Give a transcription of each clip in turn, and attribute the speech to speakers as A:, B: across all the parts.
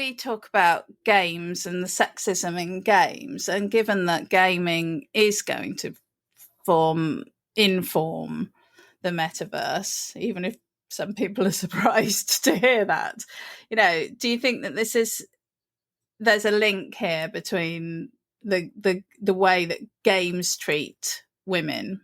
A: we talk about games and the sexism in games, and given that gaming is going to inform the metaverse, even if some people are surprised to hear that, do you think that there's a link here between the way that games treat women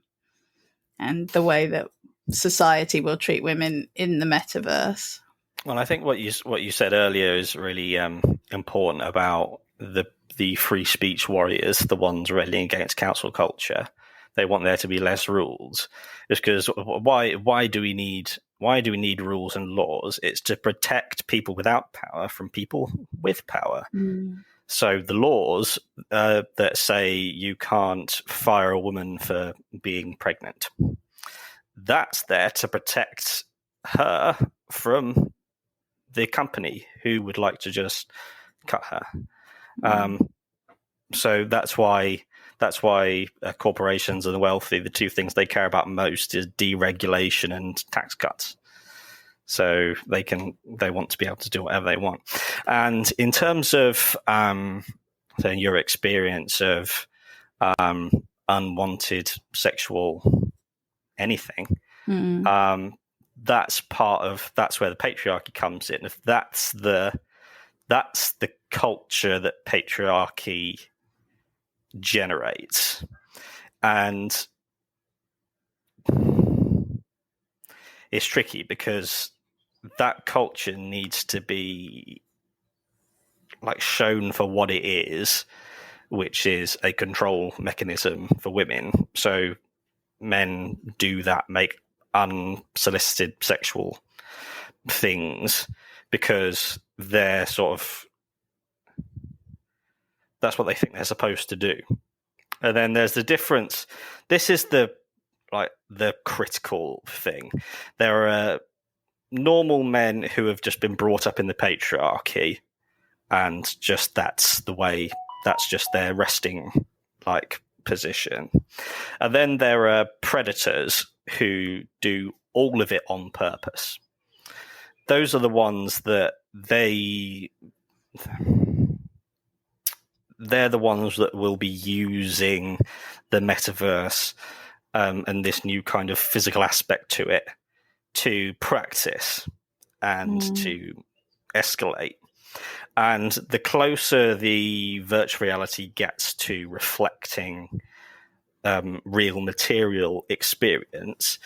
A: and the way that society will treat women in the metaverse?
B: Well, I think what you said earlier is really important about the free speech warriors, the ones railing against council culture. They want there to be less rules. Just because why do we need rules and laws? It's to protect people without power from people with power. So the laws that say you can't fire a woman for being pregnant, that's there to protect her from the company who would like to just cut her. So that's why corporations and the wealthy, the two things they care about most is deregulation and tax cuts. So they want to be able to do whatever they want. And in terms of your experience of unwanted sexual anything, that's where the patriarchy comes in. If that's the culture that patriarchy generates, and it's tricky because that culture needs to be shown for what it is, which is a control mechanism for women. So men do that, make unsolicited sexual things because they're that's what they think they're supposed to do. And then there's the difference. This is the critical thing. There are normal men who have just been brought up in the patriarchy, and just that's just their resting position. And then there are predators who do all of it on purpose. Those are the ones that they're the ones that will be using the metaverse and this new kind of physical aspect to it to practice and to escalate. And the closer the virtual reality gets to reflecting real material experience,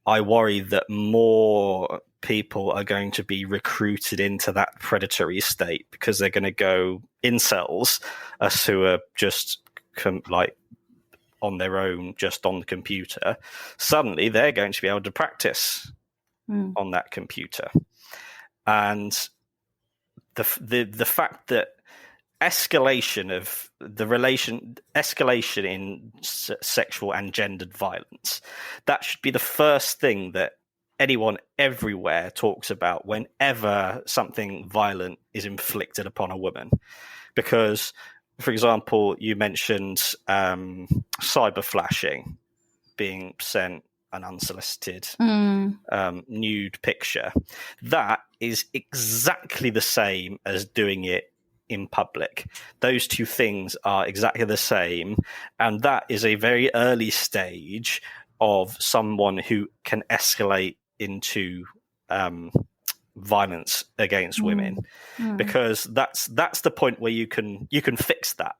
B: I worry that more people are going to be recruited into that predatory state because they're going to go incels, us who are just on their own, just on the computer. Suddenly they're going to be able to practice on that computer. And the fact that escalation in sexual and gendered violence, that should be the first thing that anyone everywhere talks about whenever something violent is inflicted upon a woman. Because, for example, you mentioned cyber flashing, being sent an unsolicited nude picture. That is exactly the same as doing it in public. Those two things are exactly the same, and that is a very early stage of someone who can escalate into violence against women, because that's the point where you can fix that.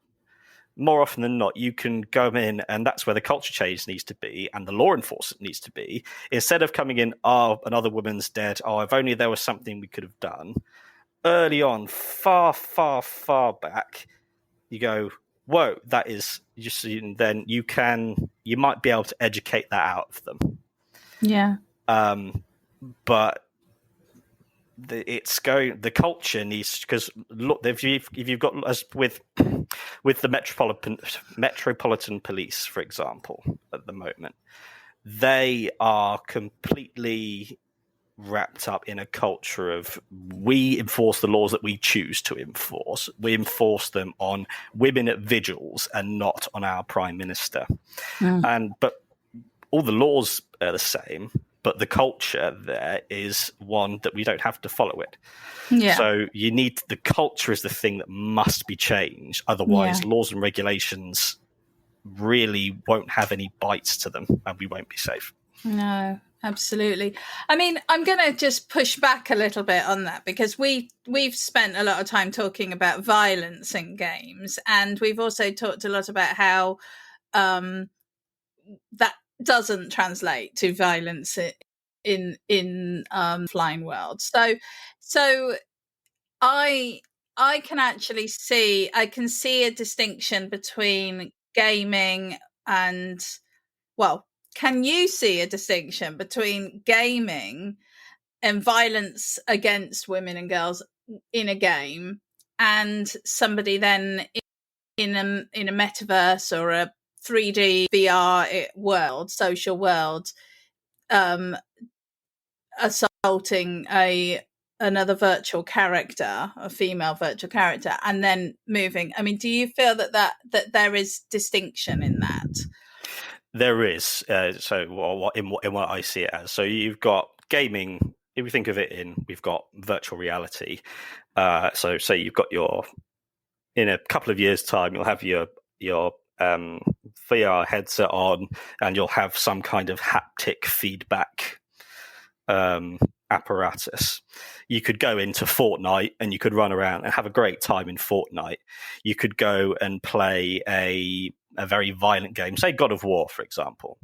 B: More often than not, you can go in, and that's where the culture change needs to be, and the law enforcement needs to be. Instead of coming in, another woman's dead, if only there was something we could have done. Early on, far, far, far back, you go, whoa, that is just, and then you might be able to educate that out of them.
A: Yeah.
B: But the culture needs, because look, if you've got, as with the metropolitan police, for example, at the moment, they are completely wrapped up in a culture of, we enforce the laws that we choose to enforce. We enforce them on women at vigils and not on our prime minister. But all the laws are the same, but the culture there is one that we don't have to follow it.
A: Yeah.
B: So the culture is the thing that must be changed. Otherwise, laws and regulations really won't have any bites to them, and we won't be safe.
A: No, absolutely. I mean, I'm going to just push back a little bit on that, because we've spent a lot of time talking about violence in games, and we've also talked a lot about how that doesn't translate to violence in offline world. So I can actually see a distinction between gaming and, well, can you see a distinction between gaming and violence against women and girls in a game, and somebody then in a metaverse or a 3D VR world, social world, assaulting another virtual character, a female virtual character, and then moving? I mean, do you feel that there is distinction in that?
B: There is. So in what I see it as, so you've got gaming. If we think of it we've got virtual reality. So say you've got in a couple of years' time, you'll have your VR headset on, and you'll have some kind of haptic feedback apparatus. You could go into Fortnite and you could run around and have a great time in Fortnite. You could go and play a very violent game, say God of War, for example.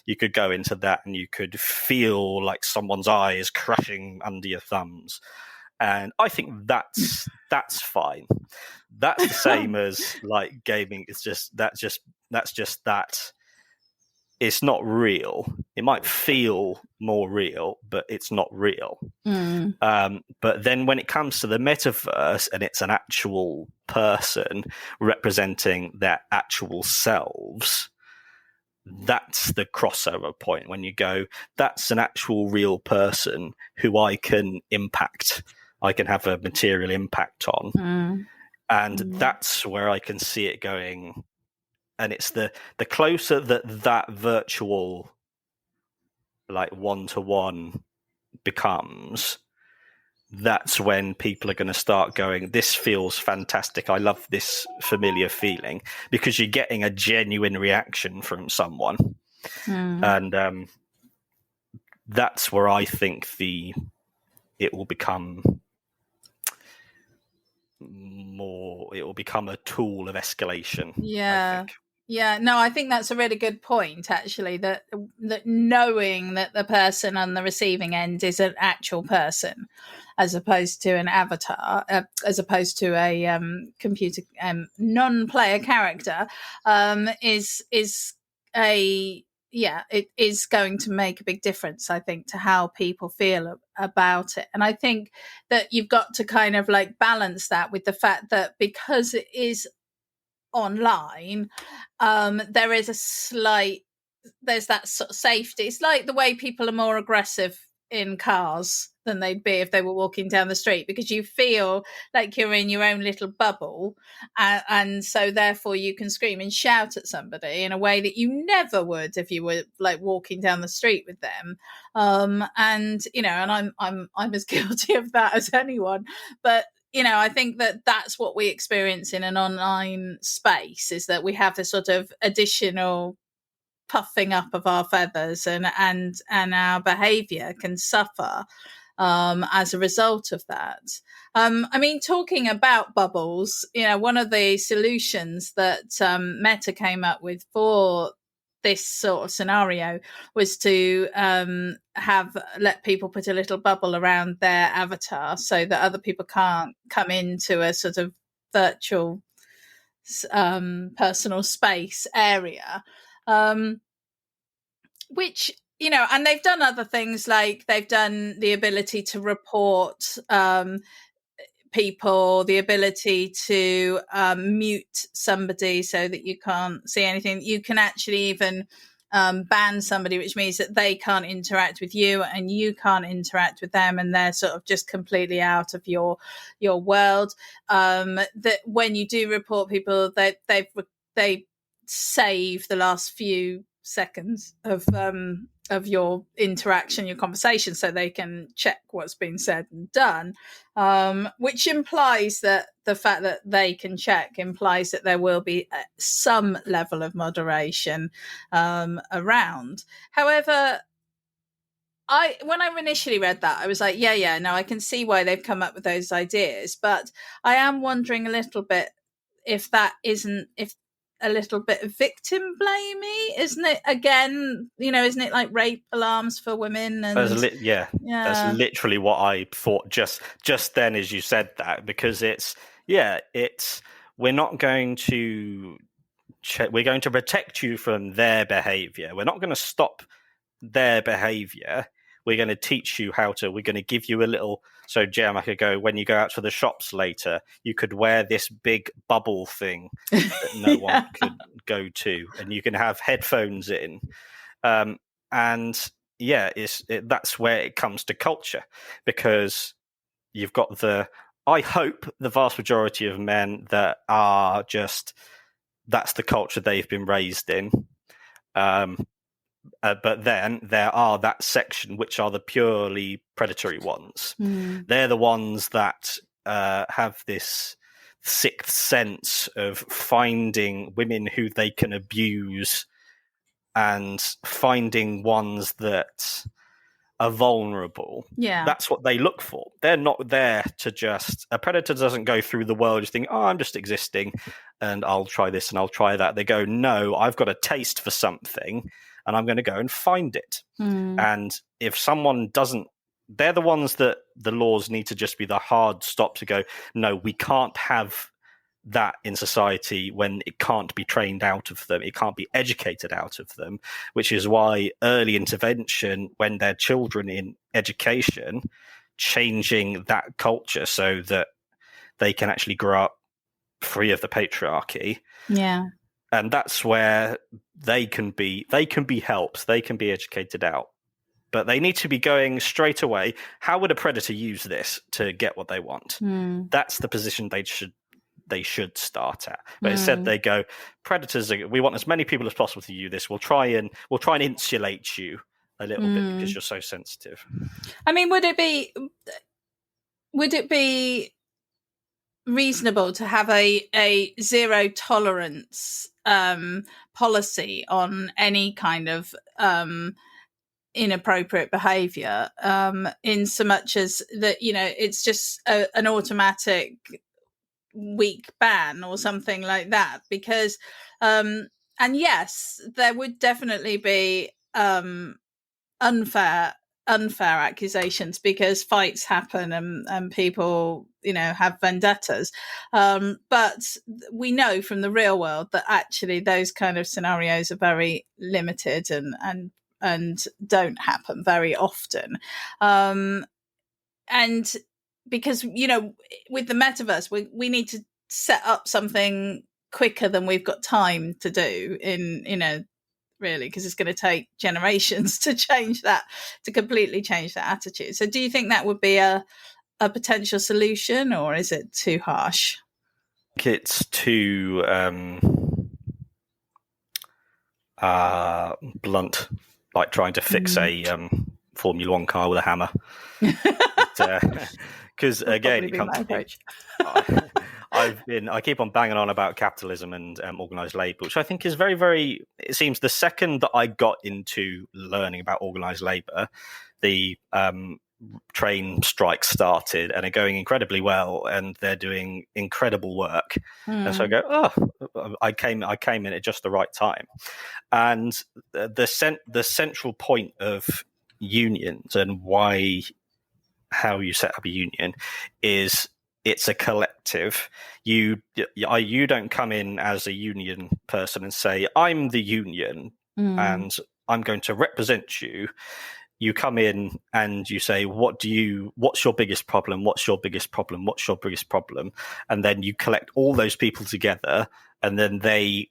B: You could go into that and you could feel like someone's eye is crushing under your thumbs. And I think that's fine. That's the same as like gaming. It's just that it's not real. It might feel more real, but it's not real. But then when it comes to the metaverse and it's an actual person representing their actual selves, that's the crossover point when you go, that's an actual real person who I can impact. I can have a material impact on. And that's where I can see it going. And it's the closer that virtual, like, one-to-one becomes, that's when people are going to start going, this feels fantastic. I love this familiar feeling, because you're getting a genuine reaction from someone. And that's where I think it will become a tool of escalation. I think.
A: Yeah, no, I think that's a really good point, actually, that knowing that the person on the receiving end is an actual person, as opposed to an avatar, as opposed to a computer non-player character, it is going to make a big difference, I think, to how people feel about it. And I think that you've got to kind of like balance that with the fact that because it is online, there's that sort of safety. It's like the way people are more aggressive in cars than they'd be if they were walking down the street, because you feel like you're in your own little bubble, and so therefore you can scream and shout at somebody in a way that you never would if you were like walking down the street with them. And I'm as guilty of that as anyone, but I think that that's what we experience in an online space, is that we have this sort of additional puffing up of our feathers, and our behavior can suffer as a result of that. I mean, talking about bubbles, one of the solutions that Meta came up with for this sort of scenario was to let people put a little bubble around their avatar so that other people can't come into a sort of virtual personal space area, which, and they've done other things, like they've done the ability to report people, the ability to mute somebody so that you can't see anything. You can actually even ban somebody, which means that they can't interact with you and you can't interact with them, and they're sort of just completely out of your world. That when you do report people, they save the last few seconds of your interaction, your conversation, so they can check what's been said and done, which implies that the fact that they can check implies that there will be some level of moderation around. However, when I initially read that, I was like, yeah, no, I can see why they've come up with those ideas, but I am wondering a little bit if a little bit victim blamey, isn't it? Again, isn't it like rape alarms for women? And
B: that's literally what I thought just then as you said that, because we're not going to we're going to protect you from their behavior. We're not going to stop their behavior. We're going to teach you we're going to give you a little. So, Jem, I could go, when you go out to the shops later, you could wear this big bubble thing that no one could go to, and you can have headphones in. That's where it comes to culture, because you've got I hope the vast majority of men that are that's the culture they've been raised in. But then there are that section which are the purely predatory ones. They're the ones that have this sixth sense of finding women who they can abuse and finding ones that are vulnerable.
A: Yeah.
B: That's what they look for. They're not there to a predator doesn't go through the world just thinking, oh, I'm just existing and I'll try this and I'll try that. They go, no, I've got a taste for something and I'm going to go and find it. And if someone doesn't, they're the ones that the laws need to just be the hard stop to go, no, we can't have that in society when it can't be trained out of them. It can't be educated out of them, which is why early intervention when they're children in education, changing that culture so that they can actually grow up free of the patriarchy.
A: Yeah.
B: And that's where they can be helped, they can be educated out. But they need to be going straight away, how would a predator use this to get what they want? That's the position they should start at. But instead they go, predators, we want as many people as possible to use this. We'll try and insulate you a little bit because you're so sensitive.
A: I mean, would it be reasonable to have a zero tolerance policy on any kind of inappropriate behavior, in so much as that, it's just an automatic week ban or something like that? Because and yes, there would definitely be unfair accusations because fights happen and people have vendettas, but we know from the real world that actually those kind of scenarios are very limited and don't happen very often, and because with the metaverse we need to set up something quicker than we've got time to do in really, because it's going to take generations to completely change that attitude. So do you think that would be a potential solution, or is it too harsh?
B: I think it's too blunt, like trying to fix a Formula One car with a hammer. Because again, it comes to I keep on banging on about capitalism and organised labour, which I think is very, very. It seems the second that I got into learning about organised labour, the train strikes started and are going incredibly well, and they're doing incredible work. And so I go, I came in at just the right time. And the central point of unions and how you set up a union is it's a collective. You don't come in as a union person and say, I'm the union and I'm going to represent you. You come in and you say, what's your biggest problem? What's your biggest problem? What's your biggest problem? And then you collect all those people together, and then they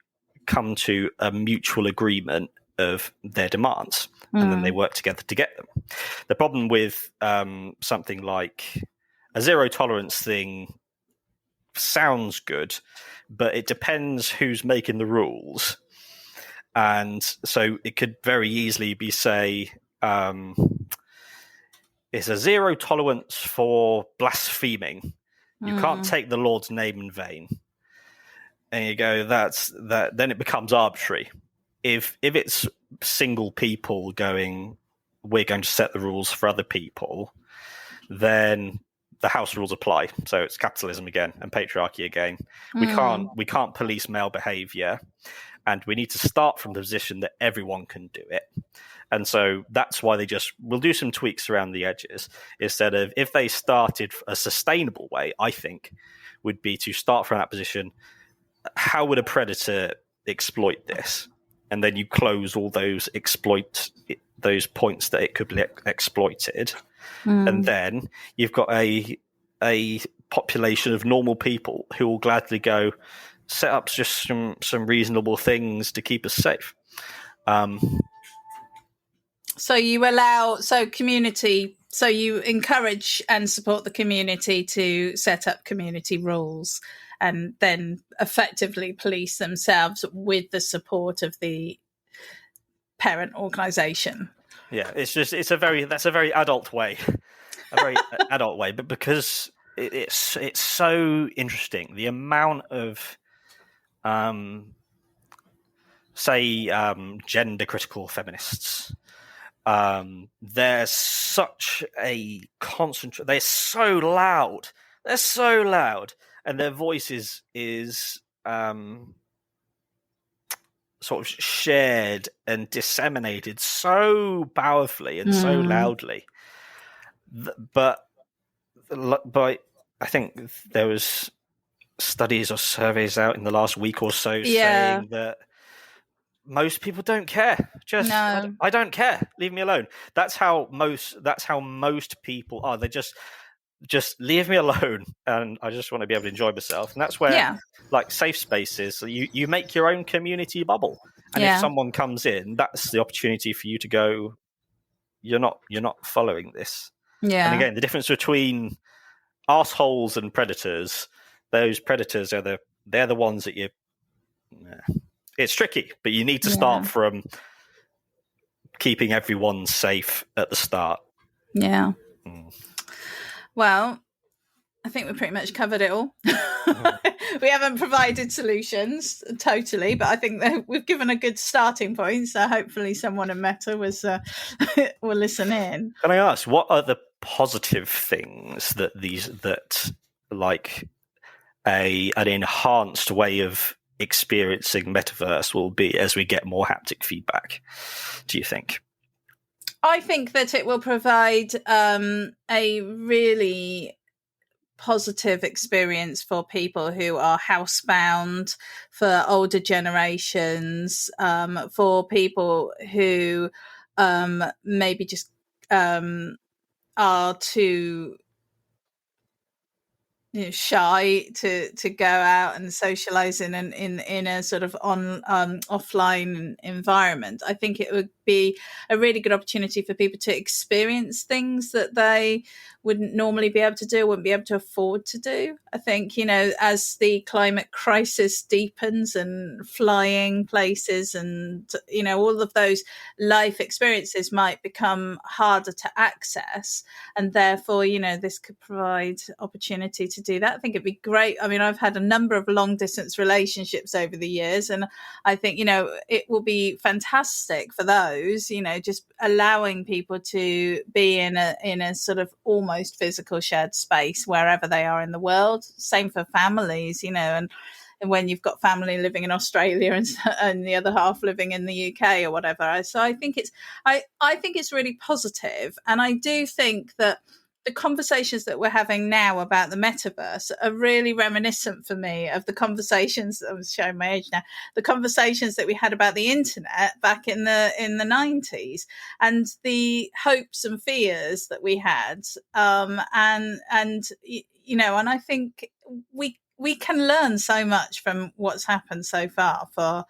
B: come to a mutual agreement of their demands, and then they work together to get them. The problem with something like a zero tolerance thing sounds good, but it depends who's making the rules. And so it could very easily be, say, it's a zero tolerance for blaspheming. You can't take the Lord's name in vain. And you go, that's that. Then it becomes arbitrary. If it's single people going, we're going to set the rules for other people, then the house rules apply. So it's capitalism again and patriarchy again. We can't police male behavior, and we need to start from the position that everyone can do it. And so that's why we'll do some tweaks around the edges, instead of, if they started a sustainable way, I think, would be to start from that position. How would a predator exploit this? And then you close all those points that it could be exploited. And then you've got a population of normal people who will gladly go set up just some reasonable things to keep us safe.
A: So you encourage and support the community to set up community rules, and then effectively police themselves with the support of the parent organisation.
B: Yeah, that's a very adult way, but because it's so interesting, the amount of gender critical feminists. There's such a they're so loud. And their voice is sort of shared and disseminated so powerfully and so loudly. But I think there was studies or surveys out in the last week or so saying that most people don't care. I don't care. Leave me alone. That's how most people are. They just leave me alone, and I just want to be able to enjoy myself. And that's where like safe spaces. So you make your own community bubble, and if someone comes in, that's the opportunity for you to go, you're not following this. Yeah. And again, the difference between arseholes and predators. Those predators they're the ones that you. It's tricky, but you need to start from keeping everyone safe at the start. Yeah.
A: Well, I think we pretty much covered it all. We haven't provided solutions totally, but I think that we've given a good starting point. So hopefully someone in Meta will listen in.
B: Can I ask, what are the positive things that like an enhanced way of experiencing Metaverse will be as we get more haptic feedback, do you think?
A: I think that it will provide a really positive experience for people who are housebound, for older generations, for people who maybe just are too shy to go out and socialize in a sort of offline environment. I think it would be a really good opportunity for people to experience things that they wouldn't normally be able to do, wouldn't be able to afford to do. I think, as the climate crisis deepens and flying places and, all of those life experiences might become harder to access. And therefore, this could provide opportunity to do that. I think it'd be great. I mean, I've had a number of long distance relationships over the years, and I think, it will be fantastic for those, just allowing people to be in a sort of almost physical shared space wherever they are in the world. Same for families, and when you've got family living in Australia and the other half living in the UK or whatever. So I think it's really positive. And I do think that the conversations that we're having now about the metaverse are really reminiscent for me of the conversations, I'm showing my age now, the conversations that we had about the internet back in the 90s, and the hopes and fears that we had. And I think we can learn so much from what's happened so far for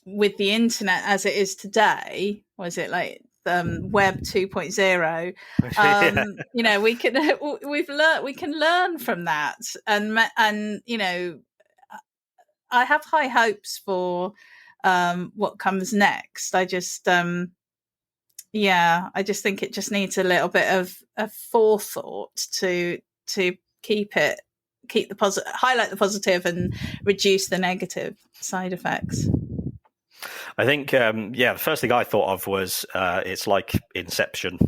A: with the internet as it is today. Was it like Web 2.0? We can learn from that, and have high hopes for what comes next. I just I just think it just needs a little bit of forethought to highlight the positive and reduce the negative side effects.
B: I think the first thing I thought of was it's like Inception.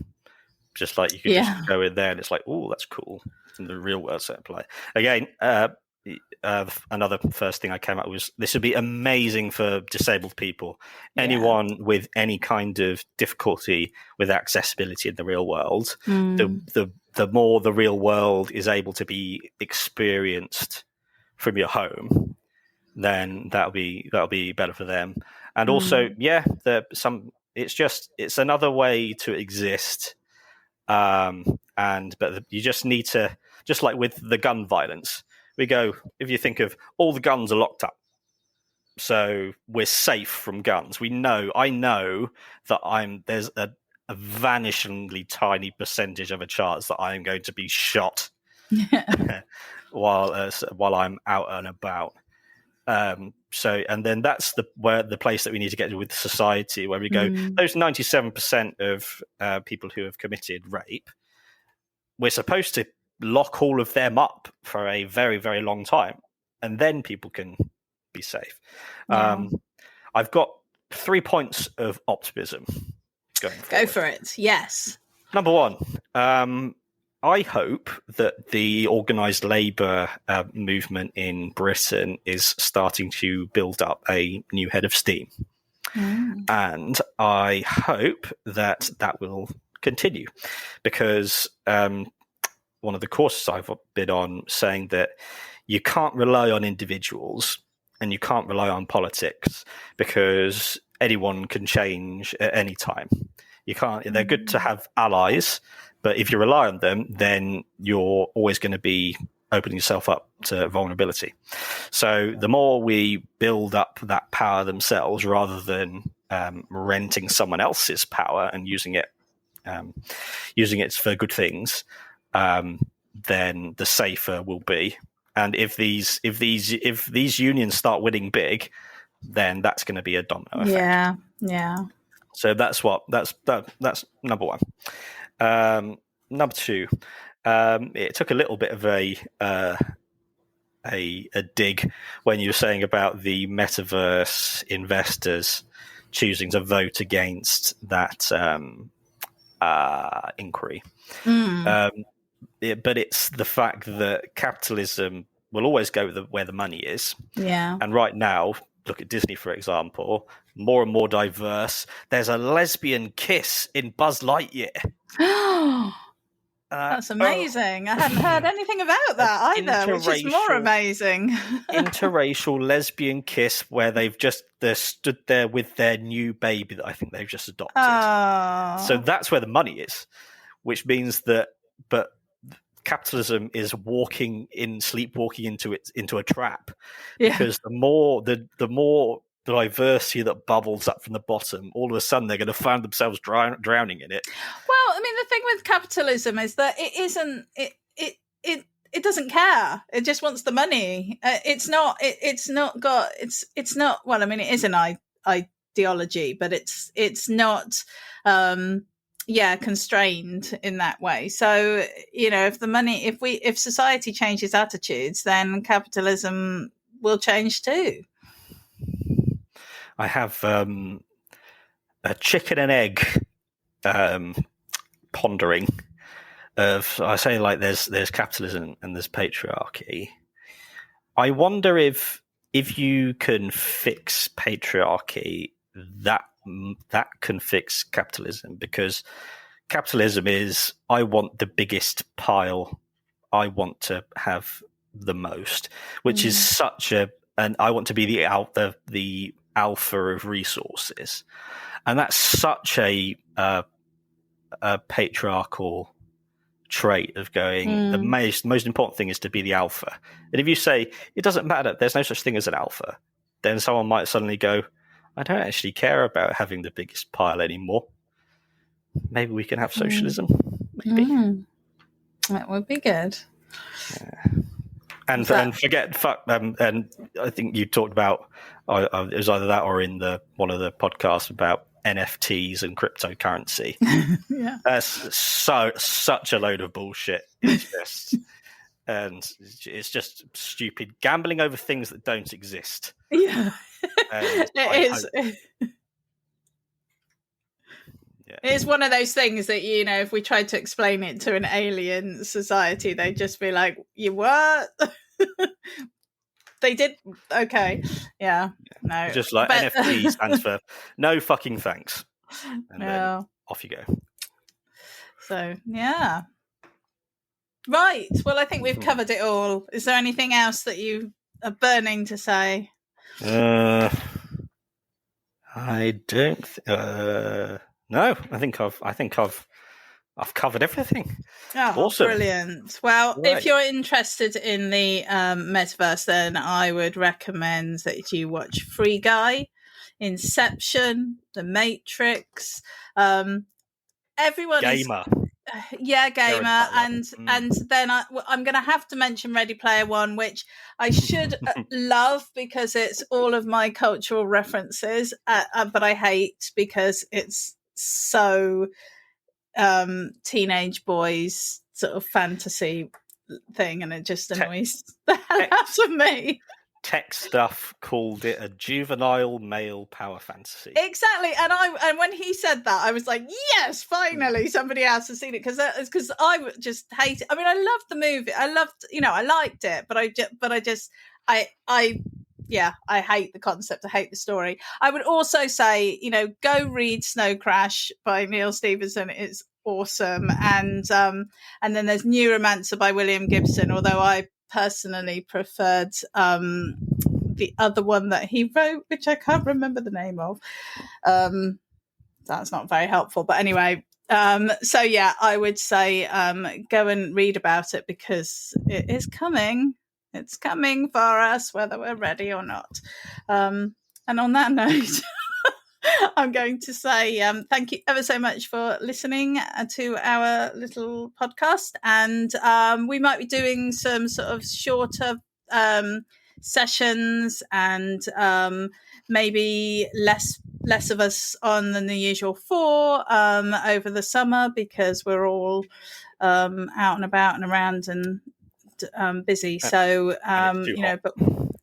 B: Just like you could just go in there and it's like, oh, that's cool. In the real world set play. Again, another first thing I came up with was this would be amazing for disabled people. Anyone with any kind of difficulty with accessibility in the real world, the more the real world is able to be experienced from your home, then that'll be better for them. And also, it's another way to exist. But you just need to, just like with the gun violence, if you think of all the guns are locked up, so we're safe from guns. I know that there's a vanishingly tiny percentage of a chance that I am going to be shot while I'm out and about. And then that's the place that we need to get to with society, where we go, those 97% of people who have committed rape, we're supposed to lock all of them up for a very, very long time, and then people can be safe. I've got 3 points of optimism going forward.
A: Go for it. Yes.
B: Number one, I hope that the organised labour movement in Britain is starting to build up a new head of steam. And I hope that will continue, because one of the courses I've been on saying that you can't rely on individuals and you can't rely on politics, because anyone can change at any time. You can't. They're good to have allies, but if you rely on them, then you're always going to be opening yourself up to vulnerability. So the more we build up that power themselves, rather than renting someone else's power and using it for good things, then the safer we'll be. And if these unions start winning big, then that's going to be a domino effect.
A: Yeah.
B: So that's number one. Number two, it took a little bit of a dig when you were saying about the metaverse investors choosing to vote against that inquiry. But it's the fact that capitalism will always go where the money is.
A: Yeah.
B: And right now, look at Disney, for example, more and more diverse. There's a lesbian kiss in Buzz Lightyear.
A: That's amazing. I hadn't heard anything about that either, which is more amazing.
B: Interracial lesbian kiss where they're stood there with their new baby that I think they've just adopted. So that's where the money is, which means that capitalism is sleepwalking into a trap, because the more diversity that bubbles up from the bottom, all of a sudden they're going to find themselves drowning in it.
A: Well, I mean, the thing with capitalism is that it isn't. It doesn't care. It just wants the money. It's not. Well, I mean, it is an ideology, but it's not. Constrained in that way. So, if society changes attitudes, then capitalism will change too.
B: I have a chicken and egg pondering of, I say, like there's capitalism and there's patriarchy. I wonder if you can fix patriarchy, that can fix capitalism, because capitalism is, I want the biggest pile, I want to have the most, which is and I want to be the alpha of resources, and that's such a patriarchal trait of going, the most important thing is to be the alpha. And if you say it doesn't matter, there's no such thing as an alpha, then someone might suddenly go, I don't actually care about having the biggest pile anymore. Maybe we can have socialism. Maybe.
A: That would be good.
B: And forget fuck. And I think you talked about it was either that or in one of the podcasts about NFTs and cryptocurrency.
A: Yeah,
B: that's such a load of bullshit. It's just and it's just stupid gambling over things that don't exist.
A: Yeah, it is.
B: Yeah.
A: It's one of those things that, you know, if we tried to explain it to an alien society, they'd just be like, "You what?" They did. Okay. Yeah. No.
B: Just like NFT stands for no fucking thanks. And then off you go.
A: So, yeah. Right. Well, I think we've covered it all. Is there anything else that you are burning to say?
B: I don't. No, I think I've covered everything.
A: Oh,
B: awesome.
A: Brilliant. Well, if you're interested in the metaverse, then I would recommend that you watch Free Guy, Inception, The Matrix. Everyone
B: Gamer.
A: Gamer, and then I'm going to have to mention Ready Player One, which I should love because it's all of my cultural references, but I hate because it's so teenage boys sort of fantasy thing, and it just annoys the hell out of me.
B: Tech stuff called it a juvenile male power fantasy.
A: Exactly, and when he said that, I was like, yes, finally somebody else has seen it, because I just hate it. I mean, I loved the movie. I liked it, but I hate the concept. I hate the story. I would also say, go read Snow Crash by Neal Stephenson. It's awesome, and then there's Neuromancer by William Gibson. Although I personally preferred the other one that he wrote, which I can't remember the name of. That's not very helpful, but anyway. So yeah, I would say go and read about it, because it is coming. It's coming for us, whether we're ready or not. And on that note, I'm going to say thank you ever so much for listening to our little podcast. And we might be doing some sort of shorter sessions, and maybe less of us on than the usual 4 over the summer, because we're all out and about and around and busy. So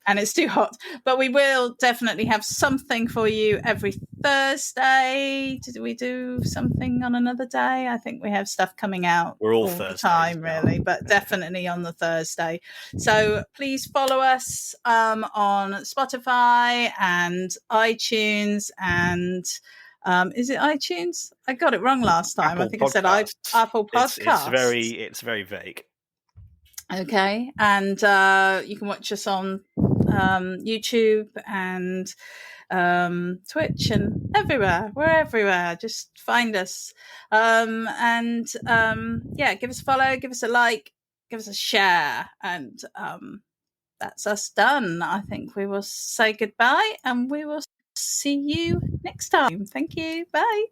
A: and it's too hot, but we will definitely have something for you every Thursday. Did we do something on another day? I think we have stuff coming out all the time, really, but definitely on the Thursday. So please follow us on Spotify and iTunes, and is it iTunes? I got it wrong last time.
B: Apple
A: I think
B: Podcasts.
A: I said Apple Podcasts.
B: It's very vague.
A: Okay, and you can watch us on YouTube and Twitch and everywhere. We're everywhere. Just find us, give us a follow, give us a like, give us a share, and that's us done. I think we will say goodbye, and we will see you next time. Thank you. Bye.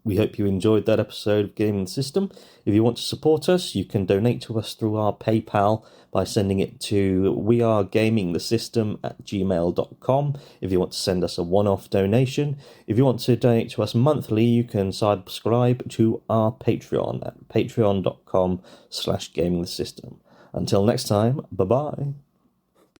C: We hope you enjoyed that episode of Gaming the System. If you want to support us, you can donate to us through our PayPal by sending it to wearegamingthesystem@gmail.com. If you want to send us a one-off donation. If you want to donate to us monthly, you can subscribe to our Patreon at patreon.com/gamingthesystem. Until next time, bye-bye.